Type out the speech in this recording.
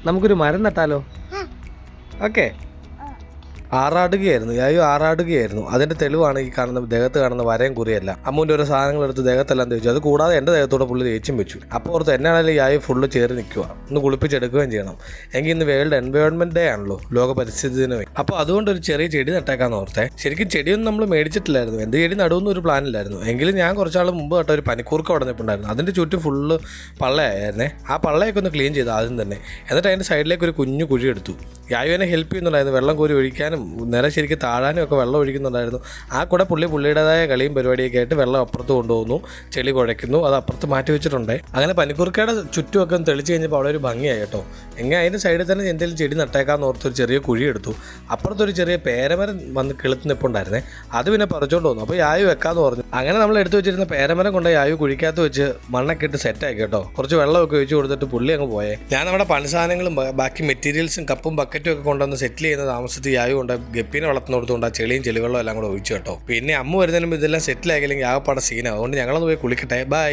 നമുക്കൊരു മരം നട്ടാലോ? ഓക്കെ. ആറാടുകയായിരുന്നു, യായോ ആറാടുകയായിരുന്നു. അതിന്റെ തെളിവാണ് ഈ കാണുന്ന ദേഹത്ത് കാണുന്ന വരയും കുറിയല്ല. അമ്മൂൻ്റെ ഓരോ സാധനങ്ങൾ എടുത്ത് ദേഹത്തെല്ലാം തേച്ചു. അത് കൂടാതെ എൻ്റെ ദേഹത്തോടെ പുള്ളി തേച്ചും വെച്ചു. അപ്പോൾ ഓർത്ത് എന്നാണെങ്കിലും യായോ ഫുള്ള് ചേറി നിൽക്കുക, ഒന്ന് കുളിപ്പിച്ചെടുക്കുകയും ചെയ്യണം. എങ്കിൽ ഇന്ന് വേൾഡ് എൻവയോൺമെന്റ് ഡേ ആണല്ലോ, ലോക പരിസ്ഥിതി ദിനമേ. അപ്പോൾ അതുകൊണ്ട് ഒരു ചെറിയ ചെടി നട്ടേക്കാന്ന് ഓർത്തേ. ശരിക്കും ചെടിയൊന്നും നമ്മൾ മേടിച്ചിട്ടില്ലായിരുന്നു, എന്ത് ചെടി നടുവെന്ന് ഒരു പ്ലാനില്ലായിരുന്നു. എങ്കിലും ഞാൻ കുറച്ചാൾ മുമ്പ് തൊട്ട് ഒരു പനിക്കൂർക്ക ഉടഞ്ഞിട്ടുണ്ടായിരുന്നു. അതിൻ്റെ ചുറ്റും ഫുള്ള് പള്ളയായിരുന്നേ. ആ പള്ളയൊക്കെ ഒന്ന് ക്ലീൻ ചെയ്തു ആദ്യം തന്നെ. എന്നിട്ട് അതിൻ്റെ സൈഡിലേക്ക് ഒരു കുഞ്ഞു കുഴി എടുത്തു. യായോ എന്നെ ഹെൽപ്പ് ചെയ്യുന്നുണ്ടായിരുന്നു, വെള്ളം കോരി ഒഴിക്കാനും നേരെ ശരിക്കും താഴാനും ഒക്കെ വെള്ളം ഒഴിക്കുന്നുണ്ടായിരുന്നു. ആ കൂടെ പുള്ളിയുടേതായ കളിയും പരിപാടിയൊക്കെ ആയിട്ട് വെള്ളം അപ്പുറത്ത് കൊണ്ടുപോകുന്നു, ചെളി കുഴയ്ക്കുന്നു, അത് അപ്പുറത്ത് മാറ്റി വെച്ചിട്ടുണ്ട്. അങ്ങനെ പനിക്കുറുക്കയുടെ ചുറ്റുമൊക്കെ ഒന്ന് തെളിച്ച് കഴിഞ്ഞപ്പോൾ അവിടെ ഒരു ഭംഗിയായി കേട്ടോ. എങ്ങനെ അതിൻ്റെ സൈഡിൽ തന്നെ എന്തെങ്കിലും ചെടി നട്ടേക്കാന്ന് ഓർത്തൊരു ചെറിയ കുഴി എടുത്തു. അപ്പുറത്തൊരു ചെറിയ പേരമരം വന്ന് കിളുത്ത് നിൽപ്പുണ്ടായിരുന്നേ, അത് പിന്നെ പറിച്ചോണ്ട് വന്നു. അപ്പോൾ യായു വെക്കാന്ന് പറഞ്ഞു. അങ്ങനെ നമ്മൾ എടുത്തു വെച്ചിരുന്ന പേരമരം കൊണ്ട് യായു കുഴിക്കകത്ത് വെച്ച് മണ്ണൊക്കെ ഇട്ട് സെറ്റാക്കി കേട്ടോ. കുറച്ച് വെള്ളമൊക്കെ ഒഴിച്ച് കൊടുത്തിട്ട് പുള്ളി അങ്ങ് പോയേ. ഞാൻ നമ്മുടെ പണിസാധനങ്ങളും ബാക്കി മെറ്റീരിയൽസും കപ്പും ബക്കറ്റും ഒക്കെ കൊണ്ടുവന്ന് സെറ്റിൽ ചെയ്യുന്ന താമസത്തിൽ യായു കൊണ്ട് ഗപ്പീനെ വളർത്തുന്നിടത്തുകൊണ്ട് ആ ചെളിയും ചെളിവെള്ളം എല്ലാം കൂടെ ഒഴിച്ചു കേട്ടോ. പിന്നെ അമ്മ വരുന്നതിനും ഇതെല്ലാം സെറ്റിലാക്കില്ലെങ്കിൽ ആകപ്പാടെ സീനാണ്. അതുകൊണ്ട് ഞങ്ങളൊന്ന് പോയി കുളിക്കട്ടെ. ബൈ.